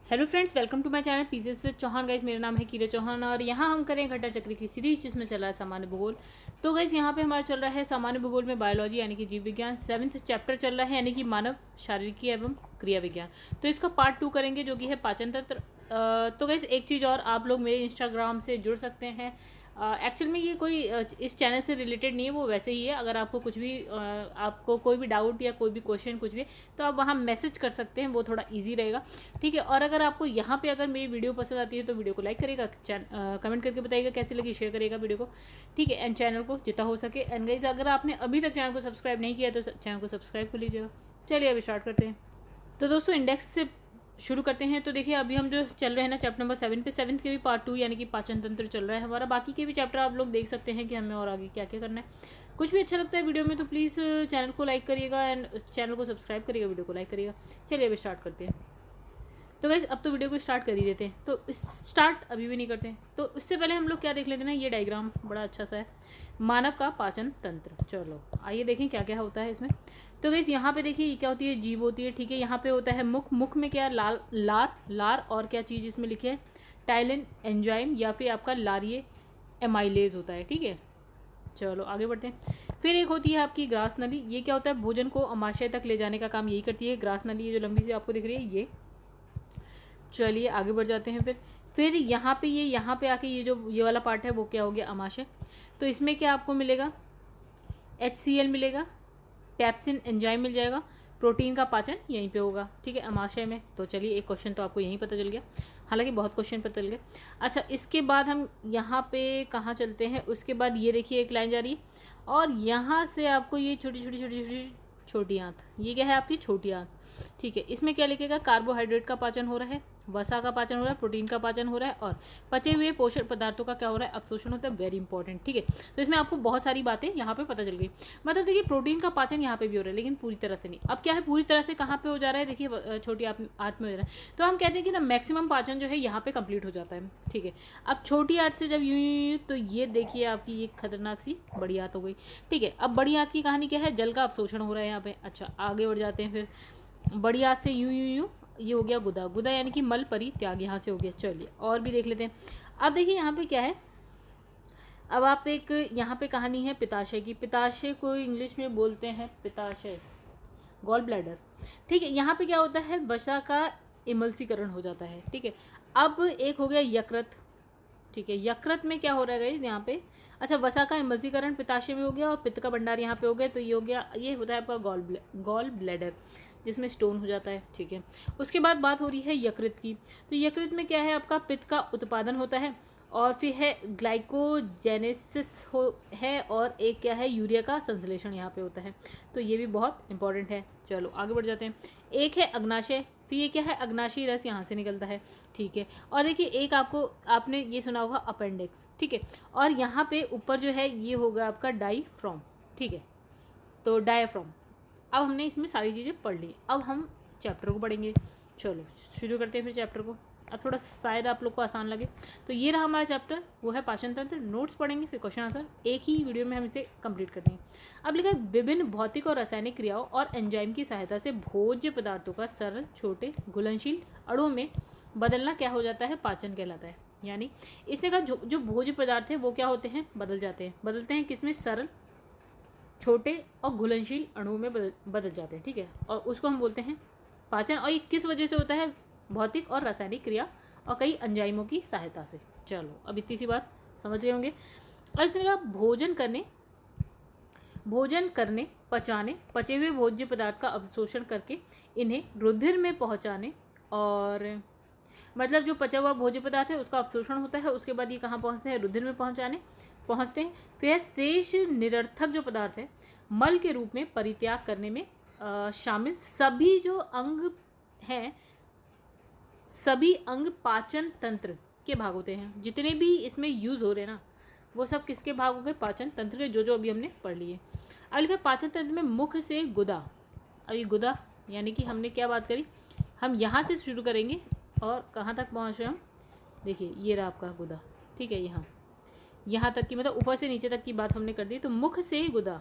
Hello friends, welcome to my channel PCS with Chauhan. Guys, मेरा नाम है कीरा चौहान और यहाँ हम करें घटा चक्र की सीरीज जिसमें चल रहा है सामान्य भूगोल। तो गाइस, यहाँ पे हमारा चल रहा है सामान्य भूगोल में बायोलॉजी यानी कि जीव विज्ञान 7th चैप्टर चल रहा है, यानी कि मानव शारीरिकी एवं क्रिया विज्ञान। तो इसका पार्ट 2 करेंगे जो कि है पाचन तंत्र। तो गाइस, एक चीज़ और, आप लोग मेरे इंस्टाग्राम से जुड़ सकते हैं। एक्चुअल में ये कोई इस चैनल से रिलेटेड नहीं है, वो वैसे ही है। अगर आपको कुछ भी आपको कोई भी डाउट या कोई भी क्वेश्चन कुछ भी, तो आप वहाँ मैसेज कर सकते हैं, वो थोड़ा इजी रहेगा। ठीक है। और अगर आपको यहाँ पे अगर मेरी वीडियो पसंद आती है तो वीडियो को लाइक करेगा, कमेंट करके बताइएगा कैसी लगी, शेयर करेगा वीडियो को। ठीक है। एंड चैनल को जितना हो सके, एंड गाइस अगर आपने अभी तक चैनल को सब्सक्राइब नहीं किया तो चैनल को सब्सक्राइब कर लीजिएगा। चलिए अभी स्टार्ट करते हैं। तो दोस्तों, इंडेक्स से शुरू करते हैं। तो देखिए, अभी हम जो चल रहे हैं ना चैप्टर नंबर 7 पे, 7th के भी पार्ट 2 यानी कि पाचन तंत्र चल रहा है हमारा। बाकी के भी चैप्टर आप लोग देख सकते हैं कि हमें और आगे क्या क्या करना है। कुछ भी अच्छा लगता है वीडियो में तो प्लीज़ चैनल को लाइक करिएगा एंड चैनल को सब्सक्राइब करिएगा, वीडियो को लाइक करिएगा। चलिए अभी स्टार्ट करते हैं। तो गाइस, अब तो वीडियो को स्टार्ट कर ही देते हैं। तो स्टार्ट अभी भी नहीं करते हैं, तो उससे पहले हम लोग क्या देख लेते हैं ना, ये डायग्राम बड़ा अच्छा सा है, मानव का पाचन तंत्र। चलो आइए देखें क्या क्या होता है इसमें। तो गाइस, यहाँ पे देखिए, ये क्या होती है, जीभ होती है। ठीक है। यहाँ पे होता है मुख। मुख में क्या, लार और क्या चीज़ इसमें लिखे है, टाइलिन एंजाइम या फिर आपका लारिये एमाइलेज होता है। ठीक है। चलो आगे बढ़ते हैं। फिर एक होती है आपकी ग्रास नली। ये क्या होता है, भोजन को अमाशय तक ले जाने का काम यही करती है ग्रास नली, ये जो लंबी सी आपको दिख रही है ये। चलिए आगे बढ़ जाते हैं। फिर यहाँ पे आके ये वाला पार्ट है वो क्या हो गया, अमाशय। तो इसमें क्या आपको मिलेगा, HCl मिलेगा, पैप्सिन एंजाइम मिल जाएगा, प्रोटीन का पाचन यहीं पे होगा। ठीक है, अमाशय में। तो चलिए, एक क्वेश्चन तो आपको यहीं पता चल गया, हालांकि बहुत क्वेश्चन पता चल गए। अच्छा, इसके बाद हम यहाँ पे कहाँ चलते हैं, उसके बाद ये देखिए एक लाइन जा रही है और यहाँ से आपको ये छोटी छोटी छोटी छोटी छोटी आंत, ये क्या है आपकी छोटी आंत। ठीक है। इसमें क्या लिखेगा, कार्बोहाइड्रेट का पाचन हो रहा है, वसा का पाचन हो रहा है, प्रोटीन का पाचन हो रहा है और पचे हुए पोषक पदार्थों का क्या हो रहा है, अवशोषण होता है। Very important. ठीक है। तो इसमें आपको बहुत सारी बातें यहाँ पे पता चल गई। मतलब देखिए, प्रोटीन का पाचन यहाँ पे भी हो रहा है लेकिन पूरी तरह से नहीं। अब क्या है, पूरी तरह से कहाँ पे हो जा रहा है, देखिए छोटी आंत में हो जा रहा है। तो हम कहते हैं कि ना मैक्सिमम पाचन जो है यहाँ पे कंप्लीट हो जाता है। ठीक है। अब छोटी आंत से जब यूं तो ये देखिए आपकी ये खतरनाक सी बड़ी आंत हो गई। ठीक है। अब बड़ी आंत की कहानी क्या है, जल का अवशोषण हो रहा है यहाँ पे। अच्छा, आगे बढ़ जाते हैं। फिर बड़ी आंत से यूं यूं यूं ये हो गया गुदा। गुदा यानी कि मल परित्याग, यहाँ से हो गया। चलिए और भी देख लेते हैं। अब देखिए यहाँ पे क्या है, अब आप एक यहाँ पे कहानी है पिताशय की। पिताशय को इंग्लिश में बोलते हैं पिताशय, गॉल ब्लैडर। ठीक है। यहाँ पे क्या होता है, वसा का इमल्सीकरण हो जाता है। ठीक है। अब एक हो गया यकृत। ठीक है। यकृत में क्या हो रहा है यहाँ पे, अच्छा, वसा का इमल्सीकरण पिताशय में हो गया और पित्त का भंडार यहाँ पे हो गया। तो ये हो गया, ये होता है आपका गॉल ब्लैडर जिसमें स्टोन हो जाता है। ठीक है। उसके बाद बात हो रही है यकृत की। तो यकृत में क्या है, आपका पित्त का उत्पादन होता है और फिर है ग्लाइकोजेनेसिस हो है और एक क्या है, यूरिया का संश्लेषण यहाँ पे होता है। तो ये भी बहुत इंपॉर्टेंट है। चलो आगे बढ़ जाते हैं। एक है अग्नाशय। फिर ये क्या है, अग्नाशी रस यहाँ से निकलता है। ठीक है। और देखिए एक आपने ये सुना होगा अपेंडिक्स। ठीक है। और यहाँ पे ऊपर जो है ये होगा आपका डाईफ्रॉम। ठीक है। तो डायाफ्रॉम। अब हमने इसमें सारी चीज़ें पढ़ ली, अब हम चैप्टर को पढ़ेंगे। चलो शुरू करते हैं फिर चैप्टर को। अब थोड़ा शायद आप लोग को आसान लगे। तो ये रहा हमारा चैप्टर, वो है पाचन तंत्र। नोट्स पढ़ेंगे, फिर क्वेश्चन आंसर एक ही वीडियो में हम इसे कंप्लीट करते हैं। अब लिखा है, विभिन्न भौतिक और रासायनिक क्रियाओं और एंजाइम की सहायता से भोज्य पदार्थों का सरल, छोटे, घुलनशील अणुओं में बदलना क्या हो जाता है, पाचन कहलाता है। यानी इसने कहा जो भोज्य पदार्थ है वो क्या होते हैं, बदलते हैं किसमें, सरल, छोटे और घुलनशील अणुओं में बदल जाते हैं। ठीक है। और उसको हम बोलते हैं पाचन। और ये किस वजह से होता है, भौतिक और रासायनिक क्रिया और कई एंजाइमों की सहायता से। चलो अब इतनी सी बात समझ गए होंगे। और इसने कहा भोजन करने, पचाने, पचे हुए भोज्य पदार्थ का अवशोषण करके इन्हें रुधिर में पहुंचाने, और मतलब जो पचा हुआ भोज्य पदार्थ है उसका अवशोषण होता है, उसके बाद ये कहाँ पहुँचते हैं, रुधिर में पहुँचते हैं। फिर शेष निरर्थक जो पदार्थ है मल के रूप में परित्याग करने में शामिल सभी जो अंग हैं, सभी अंग पाचन तंत्र के भाग होते हैं। जितने भी इसमें यूज़ हो रहे हैं ना, वो सब किसके भाग हो गए, पाचन तंत्र के, जो अभी हमने पढ़ लिए। अब लिखा पाचन तंत्र में मुख से गुदा। अब ये गुदा यानी कि हमने क्या बात करी, हम यहाँ से शुरू करेंगे और कहाँ तक पहुँच रहे हम, देखिए ये रहा आपका गुदा। ठीक है। यहाँ तक की, मतलब ऊपर से नीचे तक की बात हमने कर दी। तो मुख से गुदा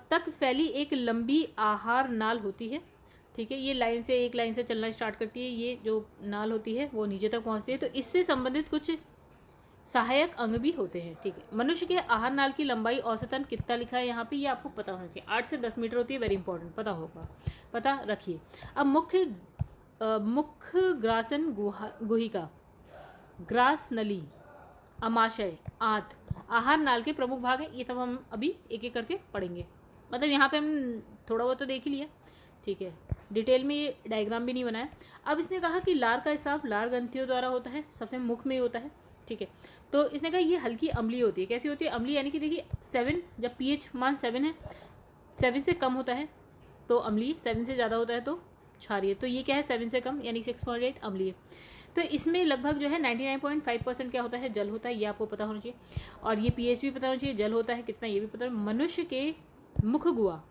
तक फैली एक लंबी आहार नाल होती है ठीक है। ये लाइन से, एक लाइन से चलना स्टार्ट करती है, ये जो नाल होती है वो नीचे तक पहुंचती है। तो इससे संबंधित कुछ सहायक अंग भी होते हैं, ठीक है। मनुष्य के आहार नाल की लंबाई औसतन कितना लिखा है यहाँ पे, ये आपको पता होना चाहिए। 8 से 10 मीटर होती है, वेरी इंपॉर्टेंट, पता होगा, पता रखिए। अब मुख्य ग्रासन गुहिका, ग्रास नली, अमाशय, आंत आहार नाल के प्रमुख भाग है। ये सब हम अभी एक एक करके पढ़ेंगे। मतलब यहाँ पे हम थोड़ा बहुत तो देख ही लिया, ठीक है। डिटेल में ये डायग्राम भी नहीं बनाया। अब इसने कहा कि लार का स्राव लार ग्रंथियों द्वारा होता है, सबसे मुख में ही होता है, ठीक है। तो इसने कहा ये हल्की अम्लीय होती है। कैसी होती है? अम्लीय, यानी कि देखिए 7, जब पीएच मान 7 है, 7 से कम होता है तो अम्लीय, 7 से ज़्यादा होता है तो क्षारीय। तो ये क्या है? 7 से कम यानी 6.8 अम्लीय। तो इसमें लगभग जो है 99.5% क्या होता है? जल होता है, ये आपको पता होना चाहिए। और ये पीएच भी पता होना चाहिए, जल होता है कितना ये भी पता। मनुष्य के मुख गुहा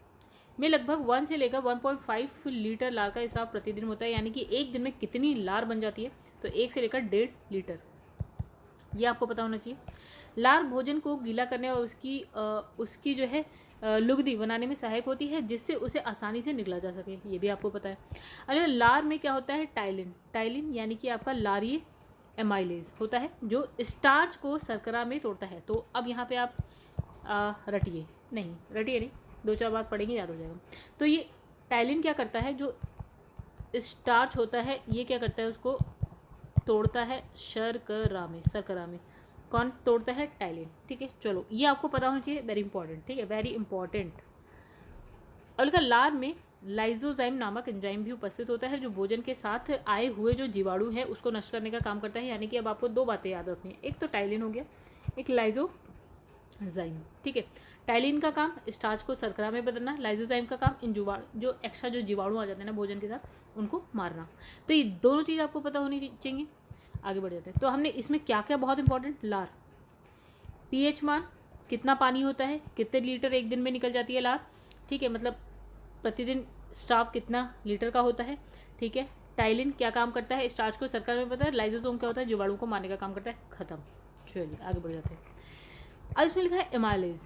में लगभग 1 से लेकर 1.5 लीटर लार का स्राव प्रतिदिन होता है। यानी कि एक दिन में कितनी लार बन जाती है? तो 1 से लेकर 1.5 लीटर, ये आपको पता होना चाहिए। लार भोजन को गीला करने और उसकी जो है लुगदी बनाने में सहायक होती है, जिससे उसे आसानी से निगला जा सके, ये भी आपको पता है। अगर लार में क्या होता है? टाइलिन यानी कि आपका लारीय एमाइलेज होता है, जो स्टार्च को शर्करा में तोड़ता है। तो अब यहाँ पे आप रटिए नहीं, 2-4 बार पढ़ेंगे, याद हो जाएगा। तो ये टाइलिन क्या करता है? जो स्टार्च होता है ये क्या करता है? उसको तोड़ता है शर्करा में। कौन तोड़ता है? टाइलिन, ठीक है। चलो ये आपको पता होना चाहिए, वेरी इंपॉर्टेंट, ठीक है, वेरी इंपॉर्टेंट। और इसका लार में लाइजोजाइम नामक एंजाइम भी उपस्थित होता है, जो भोजन के साथ आए हुए जो जीवाणु है उसको नष्ट करने का काम करता है। यानी कि अब आपको 2 बातें याद रखनी है, एक तो टाइलिन हो गया, एक लाइजोजाइम, ठीक है। टाइलिन का काम स्टार्च को शर्करा में बदलना, लाइजोजाइम का काम इन जो एक्स्ट्रा जो जीवाणु आ जाते हैं ना भोजन के साथ, उनको मारना। तो ये दोनों चीज़ आपको पता होनी चाहिए। आगे बढ़ जाते हैं। तो हमने इसमें क्या क्या बहुत इंपॉर्टेंट, लार, पीएच मान, कितना पानी होता है, कितने लीटर एक दिन में निकल जाती है लार, ठीक है, मतलब प्रतिदिन स्राव कितना लीटर का होता है, ठीक है। टाइलिन क्या काम करता है? स्टार्च को शर्करा में पता है। लाइजोसोम क्या होता है? जीवाणु को मारने का काम करता है। खत्म। चलिए आगे बढ़ जाते हैं। अब इसमें लिखा है एमाइलेज।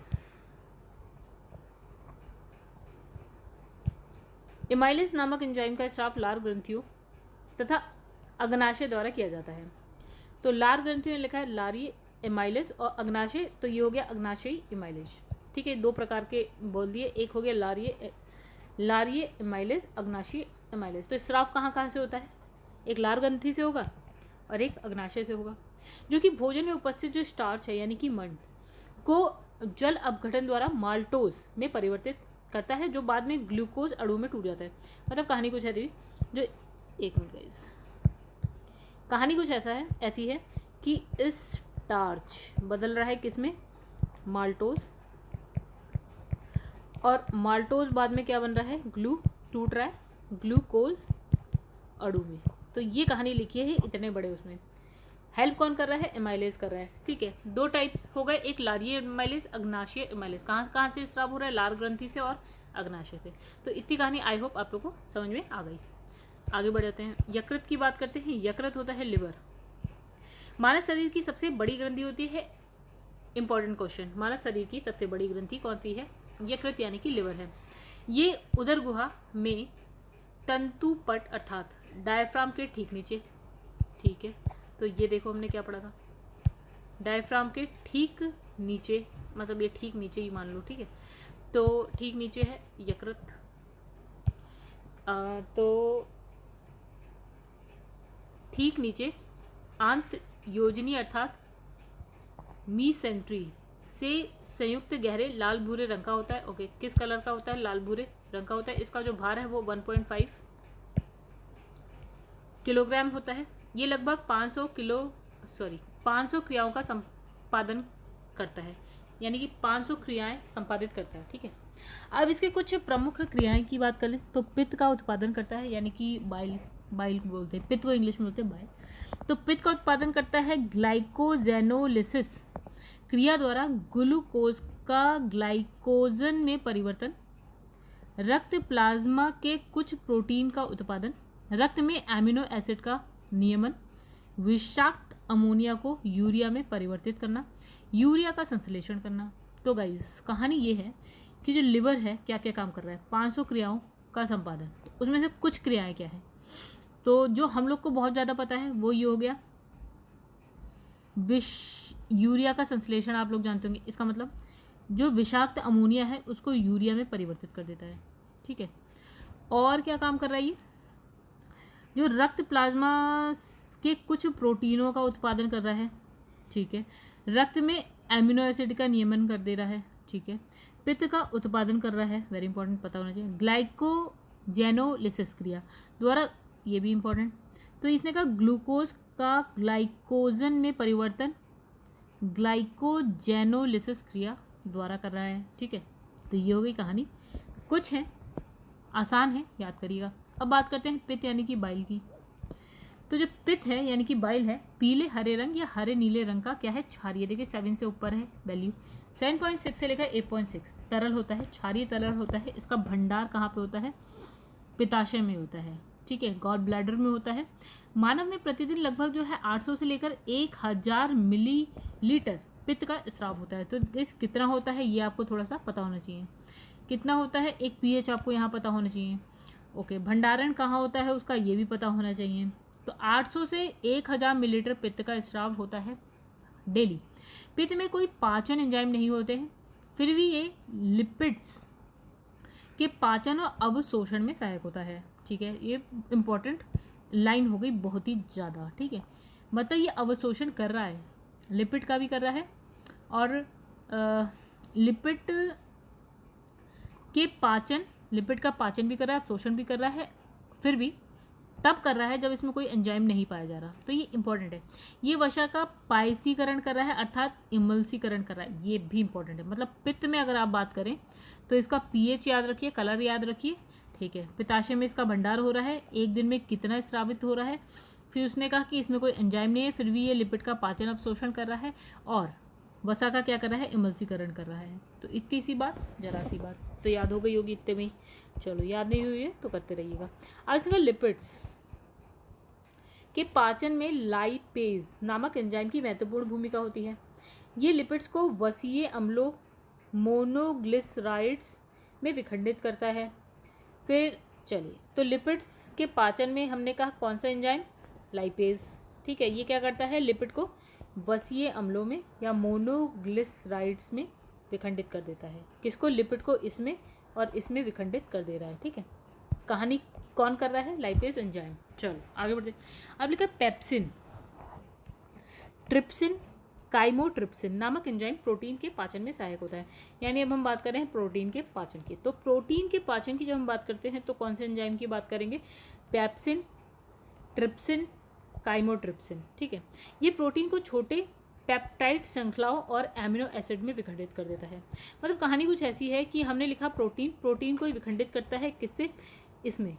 एमाइलेज नामक एंजाइम का स्राव लार ग्रंथियों तथा अग्नाशय द्वारा किया जाता है। तो लार ग्रंथियों में लिखा है लारीय एमाइलेज, और अग्नाशय तो ये हो गया अग्नाशयी एमाइलेज, ठीक है। 2 प्रकार के बोल दिए, एक हो गया लारीय एमाइलेज, अग्नाशयी एमाइलेज। तो स्राव कहाँ कहाँ से होता है? एक लार ग्रंथि से होगा और एक अग्नाशय से होगा, जो कि भोजन में उपस्थित जो स्टार्च है यानी कि मंड को जल अपघटन द्वारा माल्टोज में परिवर्तित करता है, जो बाद में ग्लूकोज अणु में टूट जाता है। मतलब कहानी कुछ ऐसी जो, एक मिनट गाइस, कहानी कुछ ऐसी है कि इस स्टार्च बदल रहा है किस में? माल्टोज, और माल्टोज बाद में क्या बन रहा है? टूट रहा है ग्लूकोज अणु में। तो ये कहानी लिखी है इतने बड़े उसमें। हेल्प कौन कर रहा है? एमाइलेज कर रहा है, ठीक है। 2 टाइप हो गए, एक लारीय एमाइलेज, अग्नाशय एमाइलेज। कहाँ से स्राव हो रहा है? लार ग्रंथि से और अग्नाशय से। तो इतनी कहानी आई होप आप लोग को समझ में आ गई। आगे बढ़ जाते हैं। यकृत की बात करते हैं। यकृत होता है लिवर। मानव शरीर की सबसे बड़ी ग्रंथि होती है, इंपॉर्टेंट क्वेश्चन, मानव शरीर की सबसे बड़ी ग्रंथि कौन सी है? यकृत यानी कि लिवर है। ये उदर गुहा में तंतुपट अर्थात डायफ्राम के ठीक नीचे, ठीक है। तो ये देखो हमने क्या पढ़ा था, डायफ्राम के ठीक नीचे, मतलब ये ठीक नीचे ही मान लो, ठीक है। तो ठीक नीचे है यकृत। तो ठीक नीचे आंत योजनी अर्थात मीसेंट्री से संयुक्त गहरे लाल भूरे रंग का होता है। ओके, किस कलर का होता है? लाल भूरे रंग का होता है। इसका जो भार है वो 1.5 किलोग्राम होता है। ये लगभग 500 क्रियाओं का संपादन करता है, यानी कि 500 क्रियाएं संपादित करता है, ठीक है। अब इसके कुछ प्रमुख क्रियाएं की बात करें तो पित्त का उत्पादन करता है, यानी कि बाइल बोलते हैं, पित्त को इंग्लिश में बोलते हैं बाइल। तो पित्त का उत्पादन करता है ग्लाइकोजेनोलिसिस क्रिया द्वारा ग्लूकोज का ग्लाइकोजन में परिवर्तन, रक्त प्लाज्मा के कुछ प्रोटीन का उत्पादन, रक्त में एमिनो एसिड का नियमन, विषाक्त अमोनिया को यूरिया में परिवर्तित करना, यूरिया का संश्लेषण करना। तो गाइस कहानी ये है कि जो लिवर है क्या क्या काम कर रहा है? 500 क्रियाओं का संपादन। तो उसमें से कुछ क्रियाएं क्या हैं। तो जो हम लोग को बहुत ज़्यादा पता है वो ये हो गया, यूरिया का संश्लेषण आप लोग जानते होंगे। इसका मतलब जो विषाक्त अमोनिया है उसको यूरिया में परिवर्तित कर देता है, ठीक है। और क्या काम कर रहा है ये, जो रक्त प्लाज्मा के कुछ प्रोटीनों का उत्पादन कर रहा है, ठीक है। रक्त में एमिनो एसिड का नियमन कर दे रहा है, ठीक है। पित्त का उत्पादन कर रहा है, वेरी इंपॉर्टेंट, पता होना चाहिए। ग्लाइकोजेनोलिसिस क्रिया द्वारा, ये भी इंपॉर्टेंट। तो इसने कहा ग्लूकोज का ग्लाइकोजन में परिवर्तन ग्लाइकोजेनोलिसिस क्रिया द्वारा कर रहा है, ठीक है। तो ये हो गई कहानी, कुछ है, आसान है, याद करिएगा। अब बात करते हैं पित्त यानी कि बाइल की। तो जो पित्त है यानी कि बाइल है, पीले हरे रंग या हरे नीले रंग का क्या है, क्षारीय। देखिए 7 से ऊपर है वैल्यू, 7.6 से लेकर 8.6 तरल होता है, क्षारीय तरल होता है। इसका भंडार कहाँ पे होता है, पित्ताशय में होता है, ठीक है, गॉल ब्लैडर में होता है। मानव में प्रतिदिन लगभग जो है 800 से लेकर 1000 मिलीलीटर पित्त का स्राव होता है। तो कितना होता है ये आपको थोड़ा सा पता होना चाहिए, कितना होता है, एक पीएच आपको यहाँ पता होना चाहिए। ओके, भंडारण कहाँ होता है उसका ये भी पता होना चाहिए। तो 800 से 1000 मिलीलीटर पित्त का स्राव होता है डेली। पित्त में कोई पाचन एंजाइम नहीं होते हैं, फिर भी ये लिपिड्स के पाचन और अवशोषण में सहायक होता है, ठीक है। ये इंपॉर्टेंट लाइन हो गई बहुत ही ज़्यादा, ठीक है। मतलब ये अवशोषण कर रहा है, लिपिड का भी कर रहा है और लिपिड के पाचन, लिपिड का पाचन भी कर रहा है, अवशोषण भी कर रहा है, फिर भी तब कर रहा है जब इसमें कोई एंजाइम नहीं पाया जा रहा। तो ये इंपॉर्टेंट है। ये वसा का पायसीकरण कर रहा है अर्थात इमल्सीकरण कर रहा है, ये भी इंपॉर्टेंट है। मतलब पित्त में अगर आप बात करें तो इसका पीएच याद रखिए, कलर याद रखिए, ठीक है। पित्ताशय में इसका भंडार हो रहा है, एक दिन में कितना स्रावित हो रहा है। फिर उसने कहा कि इसमें कोई एंजाइम नहीं है, फिर भी ये लिपिड का पाचन अवशोषण कर रहा है और वसा का क्या कर रहा है, इमल्सीकरण कर रहा है। तो इतनी सी बात, जरा सी बात तो याद हो गई होगी इतने में। चलो याद नहीं हुई है तो करते रहिएगा। आज लिपिड्स के पाचन में लाइपेज नामक एंजाइम की महत्वपूर्ण भूमिका होती है। ये लिपिड्स को वसीय अम्लों मोनोग्लिसराइड्स में विखंडित करता है। फिर चलिए, तो लिपिड्स के पाचन में हमने कहा कौन सा एंजाइम, लाइपेज, ठीक है। ये क्या करता है, लिपिड को वसीय अम्लों में या मोनोग्लिसराइड्स में विखंडित कर देता है। किसको, लिपिड को इसमें और इसमें विखंडित कर दे रहा है, ठीक है। कहानी कौन कर रहा है, लाइपेज एंजाइम। चलो आगे बढ़ते। अब लिखा पेप्सिन, ट्रिप्सिन, काइमोट्रिप्सिन नामक एंजाइम प्रोटीन के पाचन में सहायक होता है। यानी अब हम बात कर रहे हैं प्रोटीन के पाचन की। तो प्रोटीन के पाचन की जब हम बात करते हैं तो कौन से एंजाइम की बात करेंगे, पेप्सिन, ट्रिप्सिन, काइमोट्रिप्सिन, ठीक है। ये प्रोटीन को छोटे पेप्टाइड श्रृंखलाओं और एमिनो एसिड में विखंडित कर देता है। मतलब कहानी कुछ ऐसी है कि हमने लिखा प्रोटीन, प्रोटीन को विखंडित करता है किससे, इसमें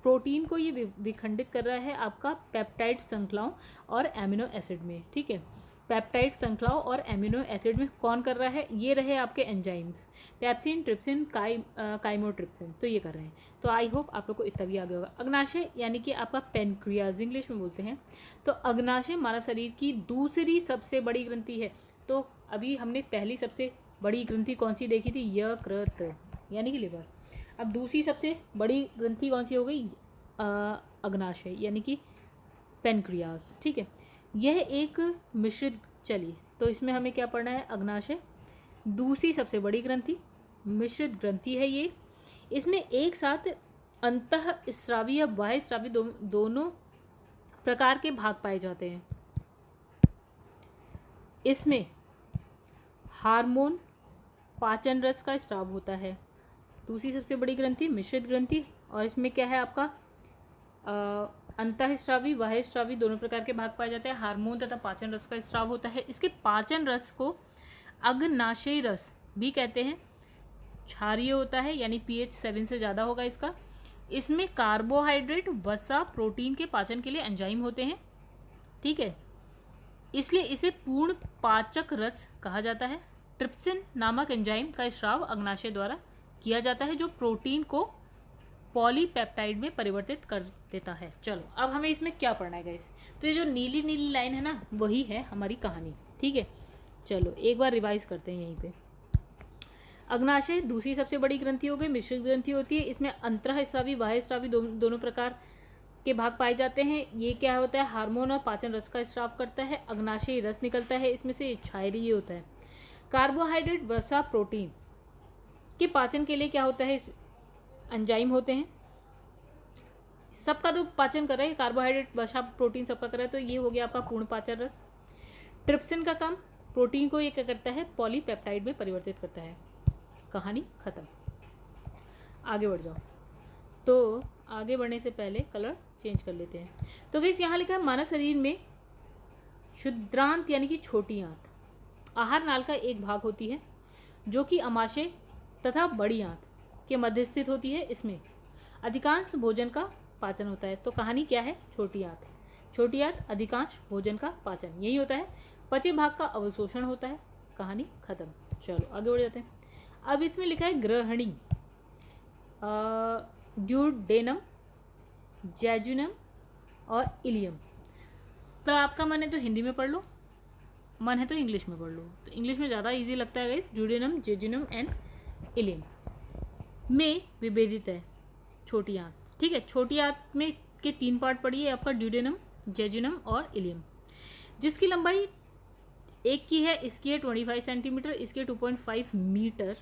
प्रोटीन को ये विखंडित कर रहा है आपका पेप्टाइड श्रृंखलाओं और एमिनो एसिड में, ठीक है। पेप्टाइड श्रृंखलाओं और एमिनो एसिड में कौन कर रहा है, ये रहे आपके एंजाइम्स, पेप्सिन, ट्रिप्सिन, काइमोट्रिप्सिन, तो ये कर रहे हैं। तो आई होप आप लोग को इतना भी आ गया होगा। अग्नाशय यानी कि आपका पेनक्रियाज इंग्लिश में बोलते हैं। तो अग्नाशय मानव शरीर की दूसरी सबसे बड़ी ग्रंथि है। तो अभी हमने पहली सबसे बड़ी ग्रंथि कौन सी देखी थी, यकृत यानी कि लिवर। अब दूसरी सबसे बड़ी ग्रंथि कौन सी हो गई, अग्नाशय यानी कि पेनक्रियाज, ठीक है। यह एक मिश्रित, चलिए तो इसमें हमें क्या पढ़ना है, अग्नाशय दूसरी सबसे बड़ी ग्रंथि, मिश्रित ग्रंथि है ये। इसमें एक साथ अंतःस्रावी या बाह्यस्रावी दोनों प्रकार के भाग पाए जाते हैं। इसमें हार्मोन पाचन रस का स्राव होता है, दूसरी सबसे बड़ी ग्रंथि मिश्रित ग्रंथि। और इसमें क्या है आपका अंतःस्रावी बाह्यस्रावी दोनों प्रकार के भाग पाए जाते हैं। हार्मोन तथा पाचन रस का स्राव होता है। इसके पाचन रस को अग्नाशयी रस भी कहते हैं, क्षारीय होता है यानी pH 7 से ज़्यादा होगा इसका। इसमें कार्बोहाइड्रेट, वसा, प्रोटीन के पाचन के लिए एंजाइम होते हैं, ठीक है। इसलिए इसे पूर्ण पाचक रस कहा जाता है। ट्रिप्सिन नामक एंजाइम का स्राव अग्नाशय द्वारा किया जाता है जो प्रोटीन को पॉलीपेप्टाइड में परिवर्तित कर देता है। चलो अब हमें इसमें क्या पढ़ना है गाइस, तो ये जो नीली नीली लाइन है ना वही है हमारी कहानी, ठीक है। चलो एक बार रिवाइज करते हैं यहीं पे। अग्नाशय दूसरी सबसे बड़ी ग्रंथि हो गई, मिश्रित ग्रंथि होती है। इसमें अंतःस्रावी बाह्यस्रावी दोनों प्रकार के भाग पाए जाते हैं। ये क्या होता है, हार्मोन और पाचन रस का स्राव करता है। अग्नाशयी रस निकलता है इसमें से, क्षारीय होता है। कार्बोहाइड्रेट वसा प्रोटीन के पाचन के लिए क्या होता है, एंजाइम होते हैं। सबका तो पाचन कर रहा है, कार्बोहाइड्रेट वसा प्रोटीन सबका कर रहा है, तो ये हो गया आपका पूर्ण पाचन रस। ट्रिप्सिन का काम, प्रोटीन को ये क्या करता है, पॉलीपेप्टाइड में परिवर्तित करता है। कहानी खत्म। आगे बढ़ जाओ। तो आगे बढ़ने से पहले कलर चेंज कर लेते हैं। तो गाइस यहाँ लिखा है मानव शरीर में क्षुद्रांत यानी कि छोटी आंत आहार नाल का एक भाग होती है, जो कि अमाशय तथा बड़ी आंत के मध्य स्थित होती है। इसमें अधिकांश भोजन का पाचन होता है। तो कहानी क्या है, छोटी आंत। छोटी आंत अधिकांश भोजन का पाचन यही होता है। पचे भाग का अवशोषण होता है। कहानी खत्म। चलो आगे बढ़ जाते हैं। अब इसमें लिखा है ग्रहणी, ड्यूडेनम, जैजुनम और इलियम। तो आपका मन है तो हिंदी में पढ़ लो, मन है तो इंग्लिश में पढ़ लो। तो इंग्लिश में ज़्यादा इजी लगता है guys. Duodenum, jejunum and ileum में विभेदित है छोटी आंत। ठीक है, छोटी आंत में के 3 पार्ट पढ़िए आपका, ड्यूडेनम, जेजुनम और इलियम, जिसकी लंबाई एक की है, इसकी है 25 सेंटीमीटर, इसकी है 2.5 मीटर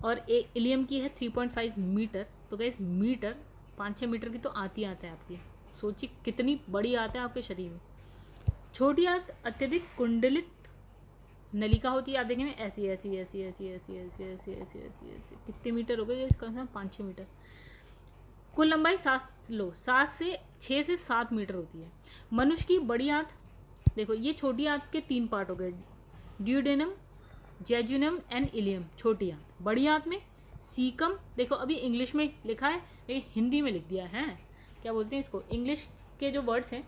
और इलियम की है 3.5 मीटर। तो गाइस मीटर 5-6 मीटर की तो आती है आपकी। सोचिए कितनी बड़ी आंत है आपके शरीर में। छोटी आंत अत्यधिक कुंडलित नलिका होती है। आप देखेंगे ऐसी ऐसी ऐसी ऐसी ऐसी ऐसी ऐसी ऐसी ऐसी ऐसी कितने मीटर हो गए, कम से कम 5-6 मीटर। कुल लंबाई 7 से 6 से 7 मीटर होती है। मनुष्य की बड़ी आंत, देखो ये छोटी आंत के 3 पार्ट हो गए, ड्यूडेनम, जैजुनम एंड इलियम छोटी आंत। बड़ी आंत में सीकम, देखो अभी इंग्लिश में लिखा है लेकिन हिंदी में लिख दिया है, क्या बोलते हैं इसको, इंग्लिश के जो वर्ड्स हैं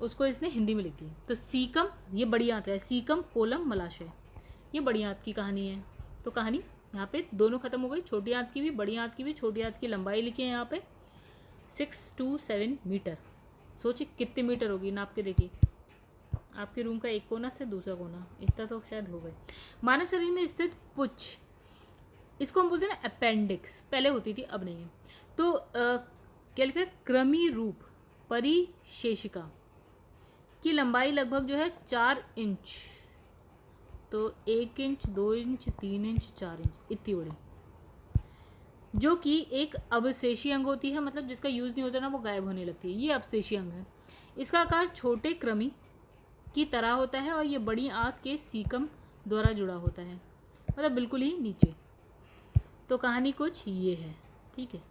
उसको इसने हिंदी में लिख दिया। तो सीकम ये बड़ी आंत है, सीकम कोलम मलाशय ये बड़ी आंत की कहानी है। तो कहानी यहाँ पे दोनों खत्म हो गई, छोटी आंत की भी बड़ी आंत की भी। छोटी आंत की लंबाई लिखी है यहाँ पे 6 to 7 मीटर। सोचिए कितने मीटर होगी, नाप के देखिए। आपके रूम का एक कोना से दूसरा कोना, इतना तो शायद हो गए। मानव शरीर में स्थित पुच्छ, इसको हम बोलते हैं ना अपेंडिक्स, पहले होती थी अब नहीं है। तो क्या लिखा है, क्रमी रूप परिशेषिका की लंबाई लगभग जो है 4 इंच। तो 1 इंच, 2 इंच, 3 इंच, 4 इंच इतनी बड़ी, जो कि एक अवशेषी अंग होती है, मतलब जिसका यूज़ नहीं होता ना वो गायब होने लगती है। ये अवशेषी अंग है। इसका आकार छोटे क्रमी की तरह होता है और ये बड़ी आंत के सीकम द्वारा जुड़ा होता है, मतलब बिल्कुल ही नीचे। तो कहानी कुछ ये है। ठीक है,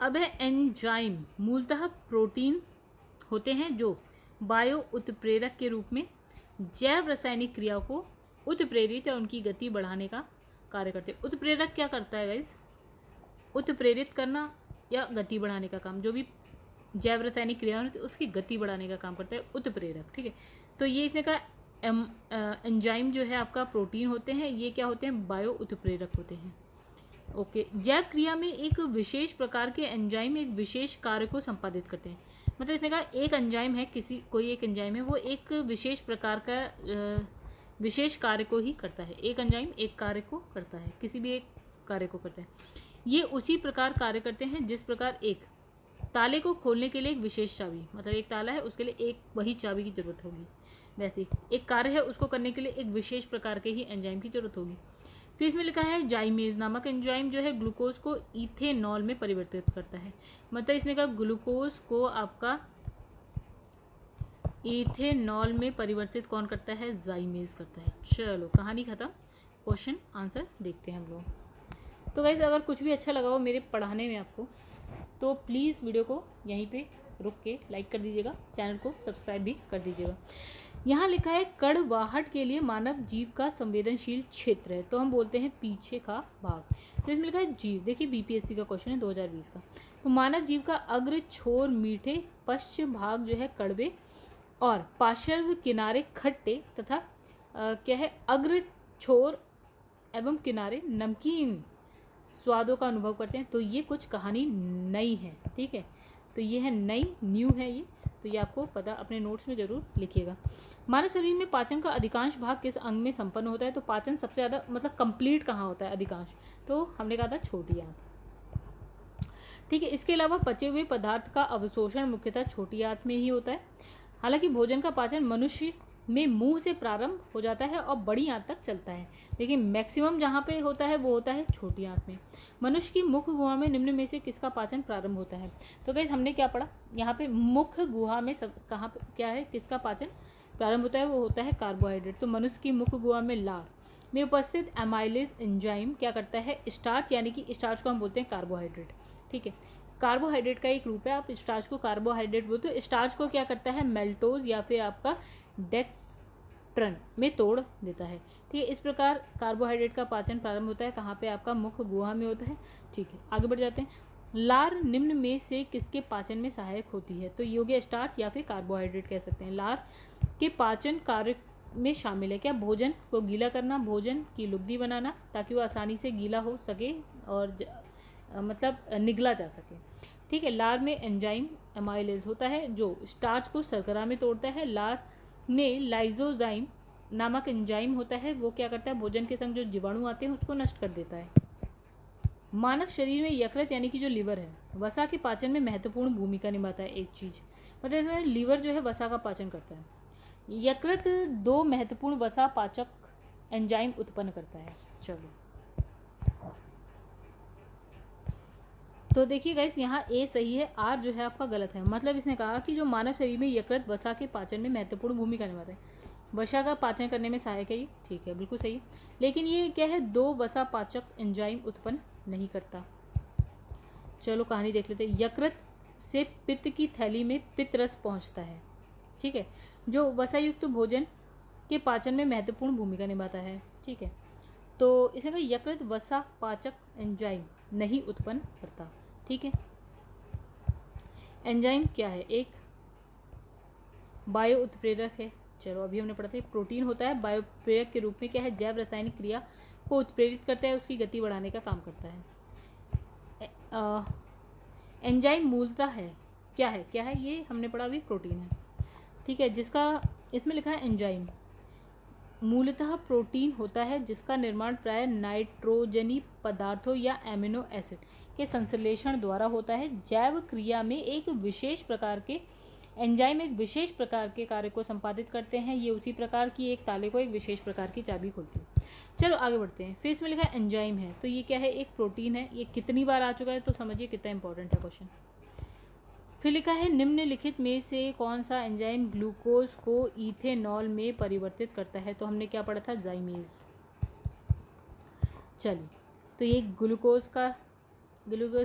अब है एंजाइम। मूलतः प्रोटीन होते हैं जो बायो उत्प्रेरक के रूप में जैव रासायनिक क्रियाओं को उत्प्रेरित या उनकी गति बढ़ाने का कार्य करते हैं। उत्प्रेरक क्या करता है गाइस, उत्प्रेरित करना या गति बढ़ाने का काम। जो भी जैव रासायनिक क्रिया होती है उसकी गति बढ़ाने का काम करता है उत्प्रेरक। ठीक है, तो ये इसने कहा एंजाइम जो है आपका प्रोटीन होते हैं, ये क्या होते हैं, बायो उत्प्रेरक होते हैं। ओके, जैव क्रिया में एक विशेष प्रकार के एंजाइम एक विशेष कार्य को संपादित करते हैं। मतलब इसने कहा एक एंजाइम है, कोई एक एंजाइम है, वो एक विशेष प्रकार का विशेष कार्य को ही करता है। एक एंजाइम एक कार्य को करता है, किसी भी एक कार्य को करता है। ये उसी प्रकार कार्य करते हैं जिस प्रकार एक ताले को खोलने के लिए एक विशेष चाबी, मतलब एक ताला है उसके लिए एक वही चाबी की जरूरत होगी, वैसे एक कार्य है उसको करने के लिए एक विशेष प्रकार के ही एंजाइम की जरूरत होगी। फिर इसमें लिखा है जाइमेज नामक एंजाइम जो है ग्लूकोज को इथेनॉल में परिवर्तित करता है। मतलब इसने कहा ग्लूकोज को आपका इथेनॉल में परिवर्तित कौन करता है, जाइमेज करता है। चलो कहानी खत्म, क्वेश्चन आंसर देखते हैं हम लोग। तो गाइस अगर कुछ भी अच्छा लगा हो मेरे पढ़ाने में आपको, तो प्लीज़ वीडियो को यहीं पे रुक के लाइक कर दीजिएगा, चैनल को सब्सक्राइब भी कर दीजिएगा। यहाँ लिखा है कड़वाहट के लिए मानव जीव का संवेदनशील क्षेत्र है, तो हम बोलते हैं पीछे का भाग। तो इसमें लिखा है जीव, देखिए बीपीएससी का क्वेश्चन है 2020 का। तो मानव जीव का अग्र छोर मीठे, पश्च भाग जो है कड़वे और पार्श्व किनारे खट्टे तथा क्या है अग्र छोर एवं किनारे नमकीन स्वादों का अनुभव करते हैं। तो ये कुछ कहानी नई है। ठीक है, तो ये है नई, न्यू है ये। तो ये आपको पता अपने नोट्स में जरूर लिखिएगा। मानव शरीर में पाचन का अधिकांश भाग किस अंग में संपन्न होता है? तो पाचन सबसे ज़्यादा मतलब कंप्लीट कहाँ होता है अधिकांश? तो हमने कहा था छोटी आंत। ठीक है, इसके अलावा पचे हुए पदार्थ का अवशोषण मुख्यतः छोटी आंत में ही होता है। हालांकि भोजन का पाचन मनुष्य में मुंह से प्रारंभ हो जाता है और बड़ी आंत तक चलता है, लेकिन मैक्सिमम जहाँ पे होता है वो होता है छोटी आंत में। मनुष्य की मुख गुहा में निम्न में से किसका पाचन प्रारंभ होता है? तो गाइस हमने क्या पढ़ा यहाँ पे, मुख गुहा में सब कहाँ पे क्या है, किसका पाचन प्रारंभ होता है? वो होता है कार्बोहाइड्रेट। तो मनुष्य की मुख गुहा में लार में उपस्थित एमाइलेज एंजाइम क्या करता है? स्टार्च, यानी कि स्टार्च को हम बोलते हैं कार्बोहाइड्रेट। ठीक है, कार्बोहाइड्रेट का एक रूप है, आप स्टार्च को कार्बोहाइड्रेट बोलते हो। स्टार्च को क्या करता है? मेल्टोज या फिर आपका डेक्सट्रन में तोड़ देता है। ठीक है, इस प्रकार कार्बोहाइड्रेट का पाचन प्रारंभ होता है कहाँ पे? आपका मुख गुहा में होता है। ठीक है, आगे बढ़ जाते हैं। लार निम्न में से किसके पाचन में सहायक होती है? तो ये हो गया स्टार्च या फिर कार्बोहाइड्रेट कह सकते हैं। लार के पाचन कार्य में शामिल है क्या? भोजन को गीला करना, भोजन की लुगदी बनाना ताकि वो आसानी से गीला हो सके और मतलब निगला जा सके। ठीक है, लार में एंजाइम एमाइलेज होता है जो स्टार्च को शर्करा में तोड़ता है। लार में लाइजोजाइम नामक एंजाइम होता है, वो क्या करता है? भोजन के संग जो जीवाणु आते हैं उसको नष्ट कर देता है। मानव शरीर में यकृत यानी कि जो लीवर है, वसा के पाचन में महत्वपूर्ण भूमिका निभाता है। एक चीज मतलब लीवर जो है वसा का पाचन करता है। यकृत 2 महत्वपूर्ण वसा पाचक एंजाइम उत्पन्न करता है। चलो तो देखिए गाइस, यहाँ ए सही है, आर जो है आपका गलत है। मतलब इसने कहा कि जो मानव शरीर में यकृत वसा के पाचन में महत्वपूर्ण भूमिका निभाता है, वसा का पाचन करने में सहायक है ये। ठीक है, बिल्कुल सही। लेकिन ये क्या है? 2 वसा पाचक एंजाइम उत्पन्न नहीं करता। चलो कहानी देख लेते हैं। यकृत से पित्त की थैली में पित्त रस पहुँचता है। ठीक है, जो वसायुक्त भोजन के पाचन में महत्वपूर्ण भूमिका निभाता है। ठीक है, तो इसने कहा यकृत वसा पाचक एंजाइम नहीं उत्पन्न करता। ठीक है, एंजाइम क्या है? एक बायो उत्प्रेरक है। चलो अभी हमने पढ़ा था प्रोटीन होता है, बायो उत्प्रेरक के रूप में क्या है? जैव रासायनिक क्रिया को उत्प्रेरित करता है, उसकी गति बढ़ाने का काम करता है। एंजाइम मूलतः है क्या है? क्या है ये? हमने पढ़ा अभी प्रोटीन है। ठीक है, जिसका इसमें लिखा है एंजाइम मूलतः प्रोटीन होता है जिसका निर्माण प्राय नाइट्रोजनी पदार्थों या एमिनो एसिड के संश्लेषण द्वारा होता है। जैव क्रिया में एक विशेष प्रकार के एंजाइम एक विशेष प्रकार के कार्य को संपादित करते हैं। ये उसी प्रकार की एक ताले को एक विशेष प्रकार की चाबी खोलती है। चलो आगे बढ़ते हैं। फिर इसमें लिखा है एंजाइम है, तो ये क्या है? एक प्रोटीन है। ये कितनी बार आ चुका है तो समझिए कितना इंपॉर्टेंट है क्वेश्चन। फिर लिखा है निम्नलिखित में से कौन सा एंजाइम ग्लूकोज को इथेनॉल में परिवर्तित करता है? तो हमने क्या पढ़ा था? जाइमेज। चलिए, तो ये ग्लूकोज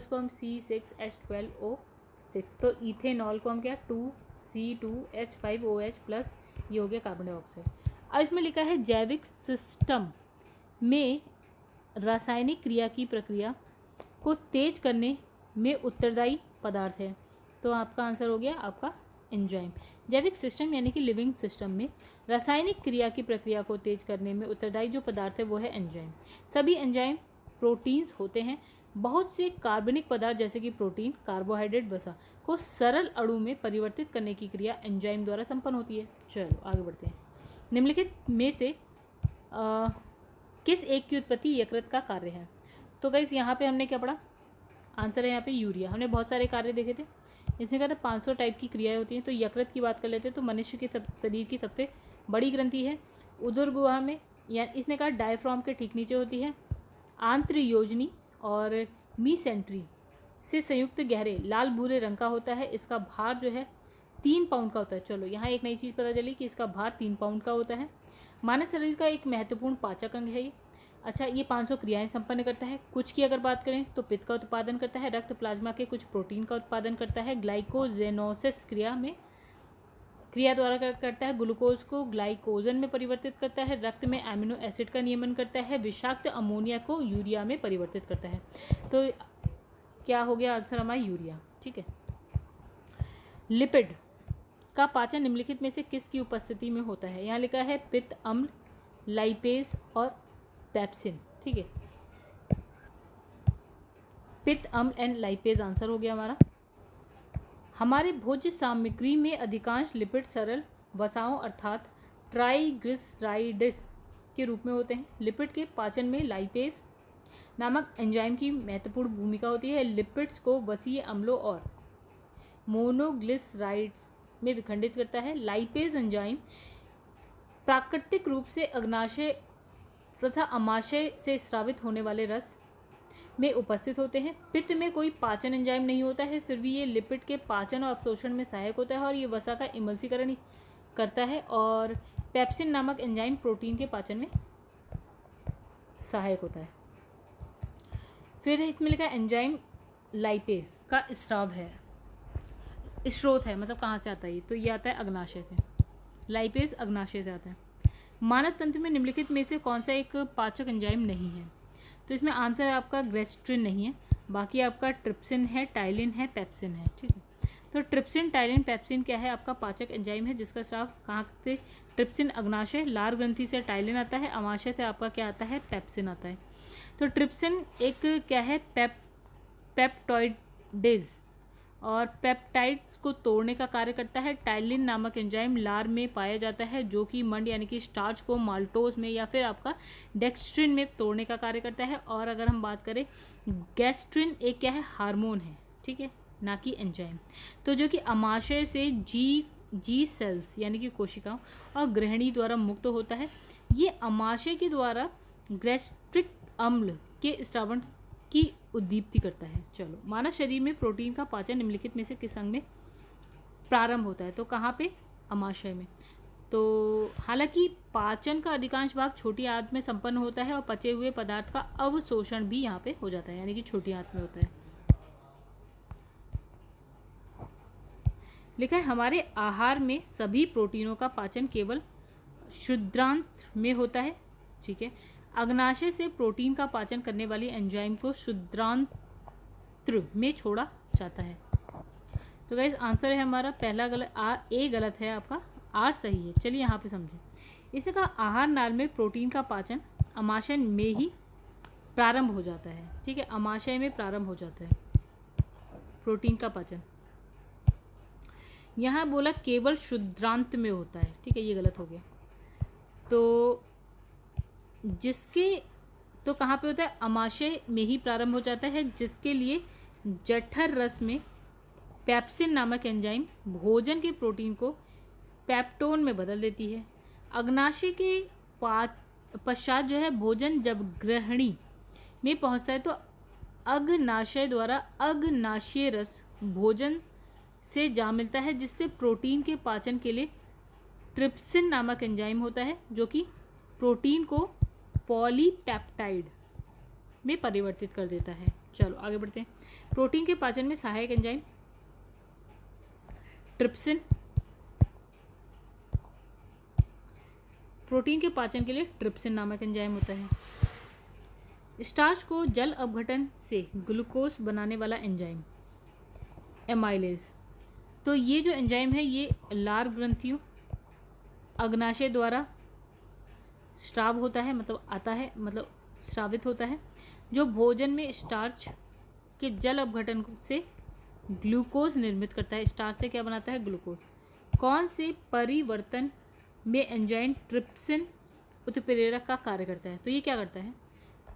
को हम C6H12O6, तो इथेनॉल को हम क्या? 2C2H5OH प्लस, ये हो गया कार्बन डाइऑक्साइड। अब इसमें लिखा है जैविक सिस्टम में रासायनिक क्रिया की प्रक्रिया को तेज करने में उत्तरदायी पदार्थ है, तो आपका आंसर हो गया आपका एंजाइम। जैविक सिस्टम यानी कि लिविंग सिस्टम में रासायनिक क्रिया की प्रक्रिया को तेज करने में उत्तरदायी जो पदार्थ है वो है एंजाइम। सभी एंजाइम प्रोटीन्स होते हैं। बहुत से कार्बनिक पदार्थ जैसे कि प्रोटीन, कार्बोहाइड्रेट, वसा को सरल अणु में परिवर्तित करने की क्रिया एंजाइम द्वारा संपन्न होती है। चलो आगे बढ़ते हैं। निम्नलिखित में से किस एक की उत्पत्ति यकृत का कार्य है? तो गाइस यहाँ पे हमने क्या पढ़ा? आंसर है यहाँ पे यूरिया। हमने बहुत सारे कार्य देखे थे। इसमें कहते हैं 500 टाइप की क्रियाएं होती हैं। तो यकृत की बात कर लेते हैं, तो मनुष्य के शरीर की सबसे बड़ी ग्रंथि है। उदर गुहा में, या इसने कहा डायफ्राम के ठीक नीचे होती है। आंत्र योजनी और मीसेंट्री से संयुक्त गहरे लाल भूरे रंग का होता है। इसका भार जो है 3 पाउंड का होता है। चलो यहाँ एक नई चीज़ पता चली कि इसका भार 3 पाउंड का होता है। मानव शरीर का एक महत्वपूर्ण पाचक अंग है ये। अच्छा, ये 500 क्रियाएं संपन्न करता है। कुछ की अगर बात करें तो पित्त का उत्पादन करता है, रक्त प्लाज्मा के कुछ प्रोटीन का उत्पादन करता है, ग्लाइकोजेनोसिस क्रिया द्वारा करता है, ग्लूकोज को ग्लाइकोजन में परिवर्तित करता है, रक्त में एमिनो एसिड का नियमन करता है, विषाक्त अमोनिया को यूरिया में परिवर्तित करता है। तो क्या हो गया आंसर हमारा? यूरिया। ठीक है। लिपिड का पाचन निम्नलिखित में से किसकी उपस्थिति में होता है? यहाँ लिखा है पित्त अम्ल, लाइपेज और पेप्सिन। ठीक है, पित्त अम्ल एंड लाइपेज आंसर हो गया हमारा। हमारे भोज्य सामग्री में अधिकांश लिपिड सरल वसाओं अर्थात ट्राइग्लिसराइड्स के रूप में होते हैं। लिपिड के पाचन में लाइपेज नामक एंजाइम की महत्वपूर्ण भूमिका होती है। लिपिड्स को वसीय अम्लों और मोनोग्लिसराइड्स में विखंडित करता है। लाइपेज एंजाइम प्राकृतिक रूप से अग्नाशय तथा अमाशय से स्रावित होने वाले रस में उपस्थित होते हैं। पित्त में कोई पाचन एंजाइम नहीं होता है, फिर भी ये लिपिड के पाचन और अवशोषण में सहायक होता है और ये वसा का इमल्सीकरण करता है। और पेप्सिन नामक एंजाइम प्रोटीन के पाचन में सहायक होता है। फिर इसमें लिखा एंजाइम लाइपेज का स्राव है, स्रोत है, मतलब कहाँ से आता है ये, तो ये आता है अग्नाशय से। लाइपेज अग्नाशय से आता है। मानव तंत्र में निम्नलिखित में से कौन सा एक पाचक एंजाइम नहीं है? तो इसमें आंसर आपका ग्रेस्ट्रिन नहीं है, बाकी आपका ट्रिप्सिन है, टाइलिन है, पेप्सिन है। ठीक है, तो ट्रिप्सिन, टाइलिन, पेप्सिन क्या है? आपका पाचक एंजाइम है जिसका स्राव कहाँ से? ट्रिप्सिन अग्नाशय, लार ग्रंथि से टाइलिन आता है, अमाशय से आपका क्या आता है? पेप्सिन आता है। तो ट्रिप्सिन एक क्या है? पेप्टोइडेज और पेप्टाइड्स को तोड़ने का कार्य करता है। टाइलिन नामक एंजाइम लार में पाया जाता है जो कि मंड यानी कि स्टार्च को माल्टोज में या फिर आपका डेक्स्ट्रिन में तोड़ने का कार्य करता है। और अगर हम बात करें गैस्ट्रिन एक क्या है? हार्मोन है, ठीक है, ना कि एंजाइम। तो जो कि अमाशय से जी सेल्स यानी कि कोशिकाओं और ग्रहणी द्वारा मुक्त होता है। ये अमाशय के द्वारा गैस्ट्रिक अम्ल के स्रावण की उद्दीप्ति करता है। चलो, मानव शरीर में प्रोटीन का पाचन निम्नलिखित में से किस अंग में प्रारंभ होता है? तो कहाँ पे? अमाशय में। तो हालांकि पाचन का अधिकांश भाग छोटी आंत में संपन्न होता है और पचे हुए पदार्थ का अवशोषण भी यहाँ पे हो जाता है, यानी कि छोटी आंत में होता है। लिखा है हमारे आहार में सभी प्रोटीनों का पाचन केवल क्षुद्रांत्र में होता है। ठीक है, अग्नाशय से प्रोटीन का पाचन करने वाली एंजाइम को क्षुद्रांत्र में छोड़ा जाता है। तो गाइस आंसर है हमारा पहला गलत, ए गलत है आपका, आर सही है। चलिए यहाँ पे समझें। इसने कहा आहार नाल में प्रोटीन का पाचन अमाशय में ही प्रारंभ हो जाता है। ठीक है, अमाशय में प्रारंभ हो जाता है प्रोटीन का पाचन। यहाँ बोला केवल क्षुद्रांत में होता है, ठीक है, ये गलत हो गया। तो जिसके तो कहाँ पे होता है? अमाशय में ही प्रारंभ हो जाता है, जिसके लिए जठर रस में पेप्सिन नामक एंजाइम भोजन के प्रोटीन को पेप्टोन में बदल देती है। अग्नाशय के पश्चात जो है भोजन जब ग्रहणी में पहुंचता है तो अग्नाशय द्वारा अग्नाशय रस भोजन से जा मिलता है, जिससे प्रोटीन के पाचन के लिए ट्रिप्सिन नामक एंजाइम होता है जो कि प्रोटीन को पॉलीपेप्टाइड में परिवर्तित कर देता है। चलो आगे बढ़ते हैं। प्रोटीन के पाचन में सहायक एंजाइम ट्रिप्सिन, प्रोटीन के पाचन के लिए ट्रिप्सिन नामक एंजाइम होता है। स्टार्च को जल अपघटन से ग्लूकोज बनाने वाला एंजाइम एमाइलेज। तो ये जो एंजाइम है ये लार ग्रंथियों अग्नाशय द्वारा स्राव होता है, मतलब आता है, मतलब स्रावित होता है, जो भोजन में स्टार्च के जल अपघटन से ग्लूकोज निर्मित करता है। स्टार्च से क्या बनाता है? ग्लूकोज। कौन से परिवर्तन में एंजाइम ट्रिप्सिन उत्प्रेरक का कार्य करता है? तो ये क्या करता है?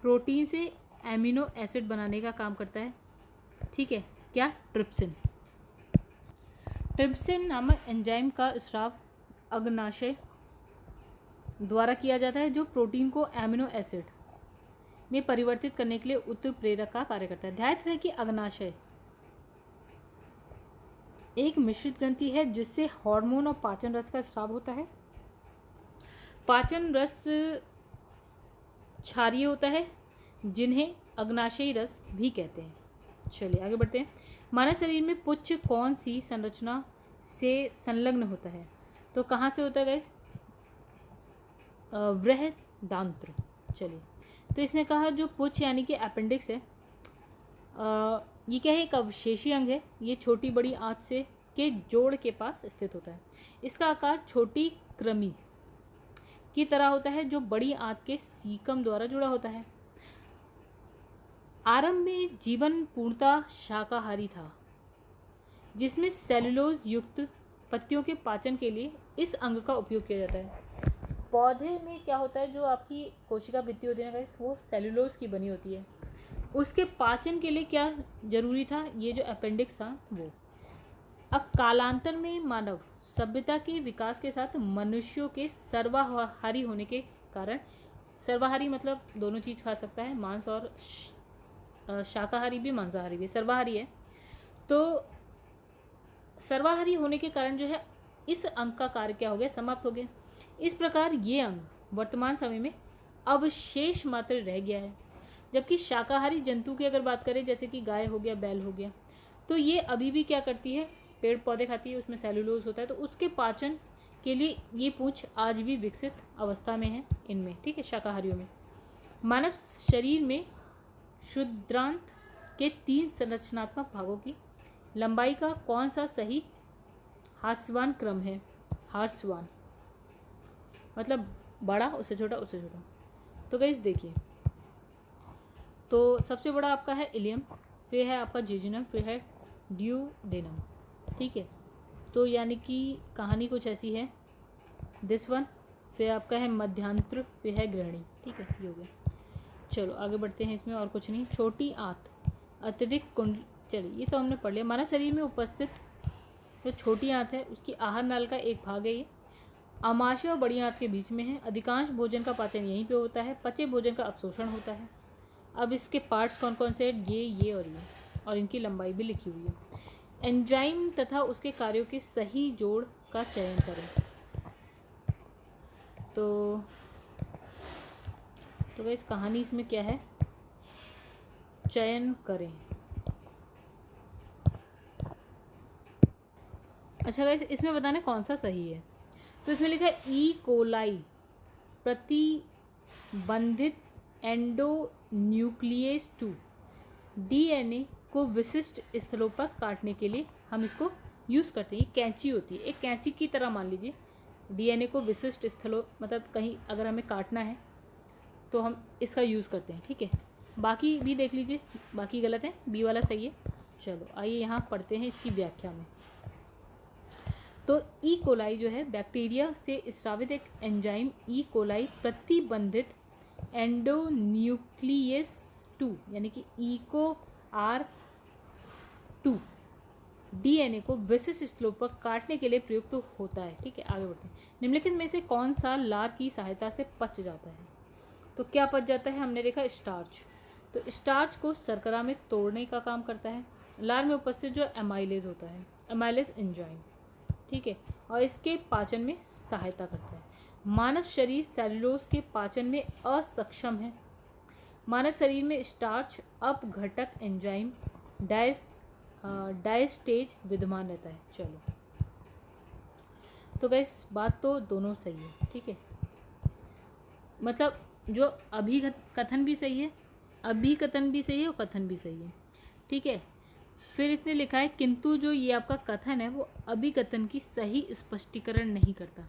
प्रोटीन से एमिनो एसिड बनाने का काम करता है। ठीक है, क्या? ट्रिप्सिन। ट्रिप्सिन नामक एंजाइम का स्राव अग्नाशय द्वारा किया जाता है, जो प्रोटीन को एमिनो एसिड में परिवर्तित करने के लिए उत्प्रेरक का कार्य करता है। ध्यान है कि अग्नाशय एक मिश्रित ग्रंथि है जिससे हार्मोन और पाचन रस का स्राव होता है। पाचन रस क्षारीय होता है, जिन्हें अग्नाशयी रस भी कहते हैं। चलिए आगे बढ़ते हैं। मानव शरीर में पुच्छ कौन सी संरचना से संलग्न होता है? तो कहाँ से होता है गाइस? बृहदांत्र। चलिए, तो इसने कहा जो पुच्छ यानी कि अपेंडिक्स है, ये क्या है? एक अवशेषी अंग है। ये छोटी बड़ी आंत से के जोड़ के पास स्थित होता है। इसका आकार छोटी कृमि की तरह होता है जो बड़ी आंत के सीकम द्वारा जुड़ा होता है। आरंभ में जीवन पूर्णतः शाकाहारी था। जिसमें सेलुलोज युक्त पत्तियों के पाचन के लिए इस अंग का उपयोग किया जाता है। पौधे में क्या होता है, जो आपकी कोशिका भित्ति होती है ना, वो सेलुलोज की बनी होती है। उसके पाचन के लिए क्या जरूरी था, ये जो अपेंडिक्स था वो। अब कालांतर में मानव सभ्यता के विकास के साथ मनुष्यों के सर्वाहारी होने के कारण, सर्वाहारी मतलब दोनों चीज़ खा सकता है, मांस और शाकाहारी भी मांसाहारी भी, सर्वाहारी है। तो सर्वाहारी होने के कारण जो है इस अंग का कार्य क्या हो गया, समाप्त हो गया। इस प्रकार ये अंग वर्तमान समय में अवशेष मात्र रह गया है। जबकि शाकाहारी जंतु की अगर बात करें, जैसे कि गाय हो गया, बैल हो गया, तो ये अभी भी क्या करती है, पेड़ पौधे खाती है, उसमें सेलुलोज होता है, तो उसके पाचन के लिए ये पूंछ आज भी विकसित अवस्था में है इनमें, ठीक है, शाकाहारियों में। मानव शरीर में क्षुद्रांत के 3 संरचनात्मक भागों की लंबाई का कौन सा सही हास्यवान क्रम है? हास्यवान मतलब बड़ा, उससे छोटा, उससे छोटा। तो गाइस देखिए, तो सबसे बड़ा आपका है इलियम, फिर है आपका जेजुनम, फिर है ड्यूडेनम, ठीक है। तो यानी कि कहानी कुछ ऐसी है, दिस वन, फिर आपका है मध्यांत्र, फिर है ग्रहणी, ठीक है, ये हो गया। चलो आगे बढ़ते हैं, इसमें और कुछ नहीं। छोटी आंत अत्यधिक कुंड, चलिए ये तो हमने पढ़ लिया। मानव शरीर में उपस्थित जो छोटी आंत है उसकी आहार नाल का एक भाग है ये, आमाशय और बड़ी आंत के बीच में है। अधिकांश भोजन का पाचन यहीं पे होता है, पचे भोजन का अवशोषण होता है। अब इसके पार्ट्स कौन कौन से हैं, ये और इनकी लंबाई भी लिखी हुई है। एंजाइम तथा उसके कार्यों के सही जोड़ का चयन करें। तो गाइस कहानी इसमें क्या है, चयन करें। अच्छा गाइस, इसमें बताना कौन सा सही है। तो इसमें लिखा है ई कोलाई प्रतिबंधित एंडोन्यूक्लियस 2 डीएनए को विशिष्ट स्थलों पर काटने के लिए हम इसको यूज़ करते हैं। ये कैंची होती है, एक कैंची की तरह मान लीजिए। डीएनए को विशिष्ट स्थलों, मतलब कहीं अगर हमें काटना है तो हम इसका यूज़ करते हैं, ठीक है। बाकी भी देख लीजिए, बाकी गलत है, बी वाला सही है। चलो आइए यहाँ पढ़ते हैं इसकी व्याख्या में। तो ई कोलाई जो है बैक्टीरिया से स्रावित एक एंजाइम ई कोलाई प्रतिबंधित एंडोन्यूक्लियस 2 यानी कि EcoR2 डीएनए को विशिष्ट स्थलों पर काटने के लिए प्रयुक्त तो होता है, ठीक है। आगे बढ़ते हैं। निम्नलिखित में से कौन सा लार की सहायता से पच जाता है? तो क्या पच जाता है, हमने देखा स्टार्च। तो स्टार्च को शर्करा में तोड़ने का काम करता है। लार में उपस्थित जो एमाइलेज होता है, एमाइलेज एंजाइम, ठीक है, और इसके पाचन में सहायता करता है। मानव शरीर सेलुलोज के पाचन में असक्षम है। मानव शरीर में स्टार्च अपघटक एंजाइम डायस्टेज विद्यमान रहता है। चलो तो गैस बात तो दोनों सही है, ठीक है। मतलब जो अभिकथन भी सही है, अभिकथन भी सही है और कथन भी सही है, ठीक है। फिर इसने लिखा है किंतु जो ये आपका कथन है वो अभिकथन की सही स्पष्टीकरण नहीं करता।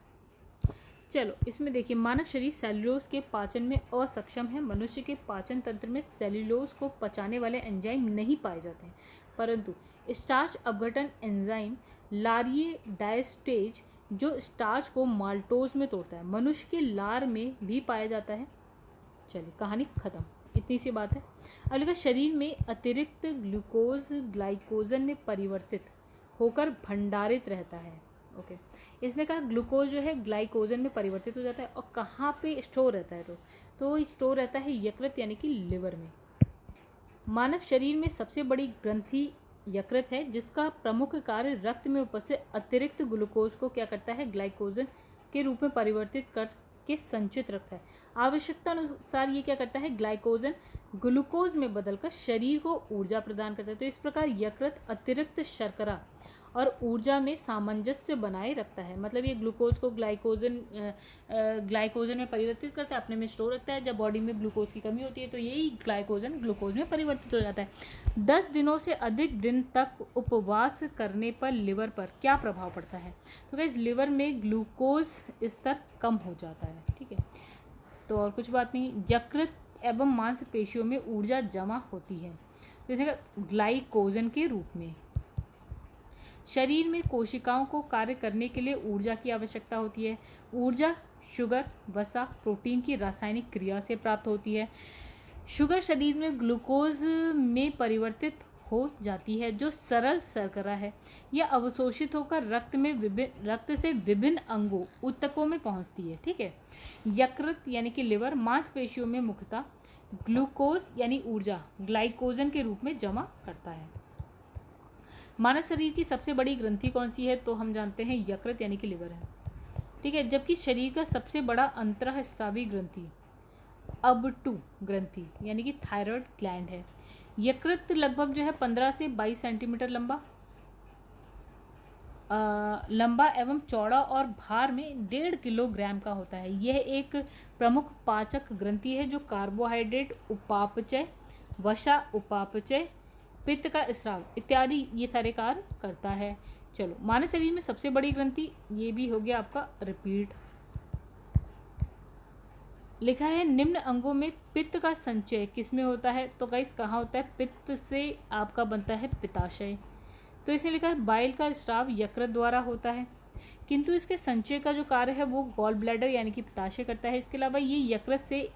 चलो इसमें देखिए, मानव शरीर सेलुलोज के पाचन में असक्षम है। मनुष्य के पाचन तंत्र में सेलुलोज को पचाने वाले एंजाइम नहीं पाए जाते हैं, परंतु स्टार्च अपघटन एंजाइम लारिये डायस्टेज जो स्टार्च को माल्टोज में तोड़ता है, मनुष्य के लार में भी पाया जाता है। चलिए कहानी खत्म, इतनी सी बात है। अब लिखा शरीर में अतिरिक्त ग्लूकोज ग्लाइकोजन में परिवर्तित होकर भंडारित रहता है। ओके, इसने कहा ग्लूकोज जो है ग्लाइकोजन में परिवर्तित हो जाता है और कहाँ पे स्टोर रहता है, तो स्टोर रहता है यकृत यानी कि लिवर में। मानव शरीर में सबसे बड़ी ग्रंथि यकृत है, जिसका प्रमुख कार्य रक्त में उपस्थित अतिरिक्त ग्लूकोज को क्या करता है, ग्लाइकोजन के रूप में परिवर्तित करके संचित रखता है। आवश्यकता अनुसार ये क्या करता है, ग्लाइकोजन ग्लूकोज में बदलकर शरीर को ऊर्जा प्रदान करता है। तो इस प्रकार यकृत अतिरिक्त शर्करा और ऊर्जा में सामंजस्य बनाए रखता है। मतलब ये ग्लूकोज को ग्लाइकोजन में परिवर्तित करता है, अपने में स्टोर रखता है। जब बॉडी में ग्लूकोज की कमी होती है तो यही ग्लाइकोजन ग्लूकोज में परिवर्तित हो जाता है। 10 दिनों से अधिक दिन तक उपवास करने पर लिवर पर क्या प्रभाव पड़ता है? तो गाइस लिवर में ग्लूकोज स्तर कम हो जाता है, ठीक है। तो और कुछ बात नहीं। यकृत एवं मांसपेशियों में ऊर्जा जमा होती है जैसे ग्लाइकोजन के रूप में। शरीर में कोशिकाओं को कार्य करने के लिए ऊर्जा की आवश्यकता होती है। ऊर्जा शुगर, वसा, प्रोटीन की रासायनिक क्रिया से प्राप्त होती है। शुगर शरीर में ग्लूकोज में परिवर्तित हो जाती है, जो सरल शर्करा है। यह अवशोषित होकर रक्त से विभिन्न अंगों ऊतकों में पहुंचती है। ठीक है। यकृत यानी कि लिवर मांसपेशियों में मुख्यतः ग्लूकोज यानी ऊर्जा ग्लाइकोजन के रूप में जमा करता है। मानव शरीर की सबसे बड़ी ग्रंथि कौन सी है? तो हम जानते हैं यकृत यानी कि लिवर है। ठीक है। जबकि शरीर का सबसे बड़ा अंतःस्रावी ग्रंथि अब2 ग्रंथि यानी कि थायराइड ग्लैंड है। यकृत लगभग जो है 15 से 22 सेंटीमीटर लंबा एवं चौड़ा और भार में 1.5 किलोग्राम का होता है। यह एक प्रमुख पाचक ग्रंथि है जो कार्बोहाइड्रेट उपापचय, वसा उपापचय, पित्त का स्राव इत्यादि ये सारे कार्य करता है। चलो, मानव शरीर में सबसे बड़ी ग्रंथि, ये भी हो गया आपका रिपीट। लिखा है निम्न अंगों में पित्त का संचय किसमें होता है? तो गाइस कहाँ होता है? पित्त से आपका बनता है पित्ताशय। तो इसमें लिखा है बाइल का स्राव यकृत द्वारा होता है, किंतु इसके संचय का जो कार्य है वो गॉल ब्लैडर यानी कि पित्ताशय करता है। इसके अलावा ये यकृत से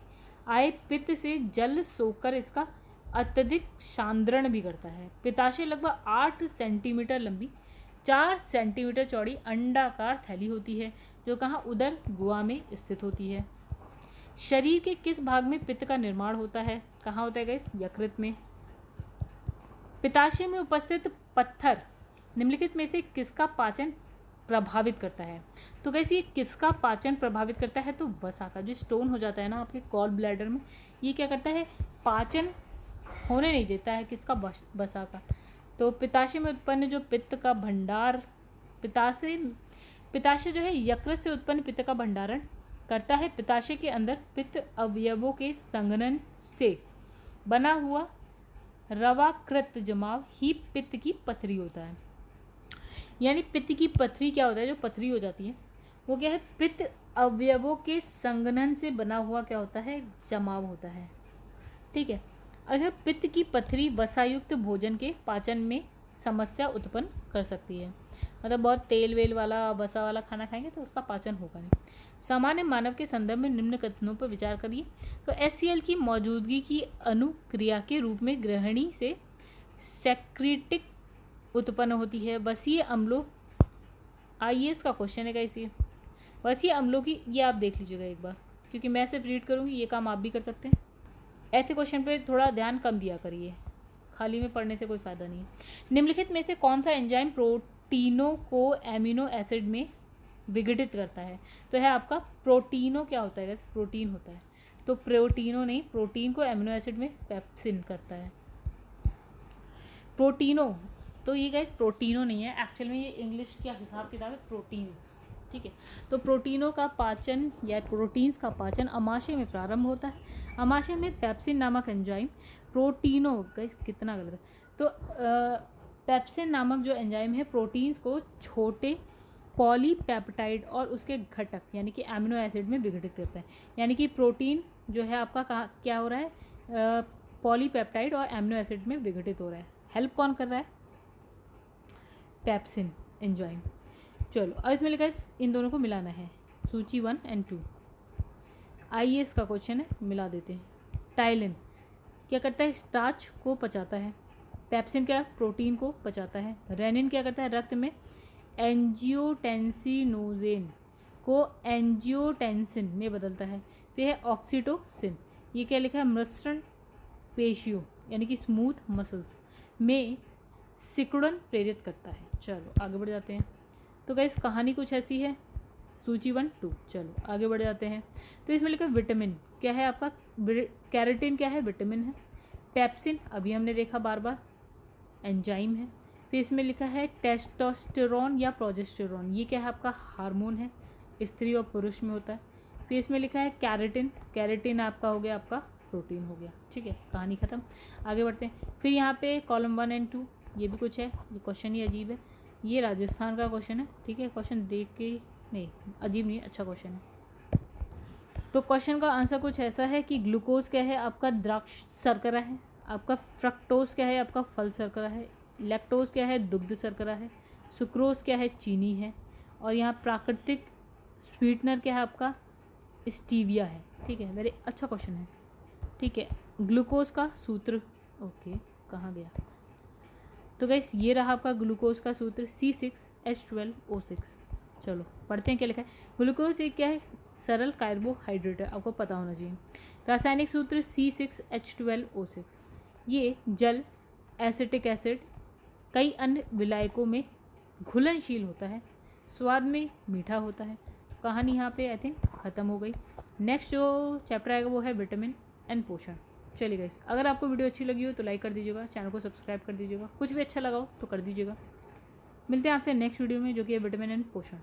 आए पित्त से जल सोकर इसका अत्यधिक सांद्रण भी करता है। पित्ताशय लगभग 8 सेंटीमीटर लंबी, 4 सेंटीमीटर चौड़ी अंडाकार थैली होती है, जो कहाँ? उदर गुहा में स्थित होती है। शरीर के किस भाग में पित्त का निर्माण होता है? कहाँ होता है गाइस? यकृत में। पित्ताशय में उपस्थित पत्थर निम्नलिखित में से किसका पाचन प्रभावित करता है? तो गाइस ये किसका पाचन प्रभावित करता है? तो वसा का। जो स्टोन हो जाता है ना आपके गॉल ब्लैडर में, ये क्या करता है? पाचन होने नहीं देता है। किसका? वसा का। तो पित्ताशय में उत्पन्न जो पित्त का भंडार, पित्ताशय जो है यकृत से उत्पन्न पित्त का भंडारण करता है। पित्ताशय के अंदर पित्त अवयवों के संघनन से बना हुआ रवाकृत जमाव ही पित्त की पथरी होता है। यानी पित्त की पथरी क्या होता है? जो पथरी हो जाती है वो क्या है? पित्त अवयवों के संघनन से बना हुआ क्या होता है? जमाव होता है। ठीक है। अच्छा, पित्त की पथरी वसायुक्त भोजन के पाचन में समस्या उत्पन्न कर सकती है। मतलब बहुत तेल वेल वाला, वसा वाला खाना खाएंगे तो उसका पाचन होगा नहीं। सामान्य मानव के संदर्भ में निम्न कथनों पर विचार करिए। तो HCl की मौजूदगी की अनुक्रिया के रूप में ग्रहणी से सेक्रेटिक उत्पन्न होती है। वसीय अम्लों, IAS का क्वेश्चन है गाइस ये। वसीय अम्लों की, ये आप देख लीजिएगा एक बार, क्योंकि मैं सिर्फ रीड करूँगी, ये काम आप भी कर सकते हैं। ऐसे क्वेश्चन पे थोड़ा ध्यान कम दिया करिए, खाली में पढ़ने से कोई फ़ायदा नहीं है। निम्नलिखित में से कौन सा एंजाइम प्रोटीनों को एमिनो एसिड में विघटित करता है? तो है आपका प्रोटीनो। क्या होता है? प्रोटीन होता है। तो प्रोटीनो नहीं, प्रोटीन को एमिनो एसिड में पेप्सिन करता है। प्रोटीनो, तो ये गाइस प्रोटीनो नहीं है, एक्चुअल में ये इंग्लिश का हिसाब किताब है प्रोटीन्स। ठीक है। तो प्रोटीनों का पाचन या प्रोटीन्स का पाचन अमाशय में प्रारंभ होता है। अमाशय में पेप्सिन नामक एंजाइम प्रोटीनों, गाइस कितना गलत है, तो पेप्सिन नामक जो एंजाइम है प्रोटीन्स को छोटे पॉलीपेप्टाइड और उसके घटक यानी कि एमिनो एसिड में विघटित करता है। यानी कि प्रोटीन जो है आपका क्या हो रहा है? पॉलीपेप्टाइड और एमिनो एसिड में विघटित हो रहा है। हेल्प कौन कर रहा है? Pepsin enzyme. चलो, अब इसमें लिखा है इन दोनों को मिलाना है, सूची 1 और 2। IAS का क्वेश्चन है, मिला देते हैं। टाइलिन क्या करता है? स्टार्च को पचाता है। पेप्सिन क्या? प्रोटीन को पचाता है। रेनिन क्या करता है? रक्त में एंजियोटेंसिनोजेन को एंजियोटेंसिन में बदलता है। फिर है ऑक्सीटोसिन, ये क्या लिखा है? मृषण पेशियों यानी कि स्मूथ मसल्स में सिकुड़न प्रेरित करता है। चलो आगे बढ़ जाते हैं। तो गाइस कहानी कुछ ऐसी है, सूची 1, 2। चलो आगे बढ़ जाते हैं। तो इसमें लिखा विटामिन क्या है आपका? कैरेटिन क्या है? विटामिन है। पेप्सिन अभी हमने देखा बार बार, एंजाइम है। फिर इसमें लिखा है टेस्टोस्टेरोन या प्रोजेस्टेरोन, ये क्या है आपका? हार्मोन है, स्त्री और पुरुष में होता है। फिर इसमें लिखा है कैरेटिन, कैरेटिन आपका हो गया आपका प्रोटीन हो गया। ठीक है, कहानी ख़त्म। आगे बढ़ते हैं। फिर यहाँ पे कॉलम 1 और 2, ये भी कुछ है, ये क्वेश्चन ही अजीब है। ये राजस्थान का क्वेश्चन है। ठीक है, क्वेश्चन देख के नहीं, अजीब नहीं, अच्छा क्वेश्चन है। तो क्वेश्चन का आंसर कुछ ऐसा है कि ग्लूकोज क्या है? आपका द्राक्ष शर्करा है। आपका फ्रक्टोज क्या है? आपका फल शर्करा है। लैक्टोज क्या है? दुग्ध शर्करा है। सुक्रोज क्या है, चीनी है। और यहाँ प्राकृतिक स्वीटनर क्या है आपका, स्टीविया है। ठीक है, वेरी अच्छा क्वेश्चन है। ठीक है, ग्लूकोज का सूत्र, ओके कहाँ गया, तो गाइस ये रहा आपका ग्लूकोज का सूत्र C6H12O6। चलो पढ़ते हैं क्या लिखा है। ग्लूकोज एक क्या है, सरल कार्बोहाइड्रेट है, आपको पता होना चाहिए। रासायनिक सूत्र C6H12O6। ये जल, एसिटिक एसिड, कई अन्य विलायकों में घुलनशील होता है, स्वाद में मीठा होता है। कहानी यहाँ पे आई थिंक ख़त्म हो गई। नेक्स्ट जो चैप्टर आएगा वो है विटामिन एंड पोषण। चलिए गाइस, अगर आपको वीडियो अच्छी लगी हो तो लाइक कर दीजिएगा, चैनल को सब्सक्राइब कर दीजिएगा, कुछ भी अच्छा लगा हो तो कर दीजिएगा। मिलते हैं आपसे नेक्स्ट वीडियो में जो कि है विटामिन एंड पोषण।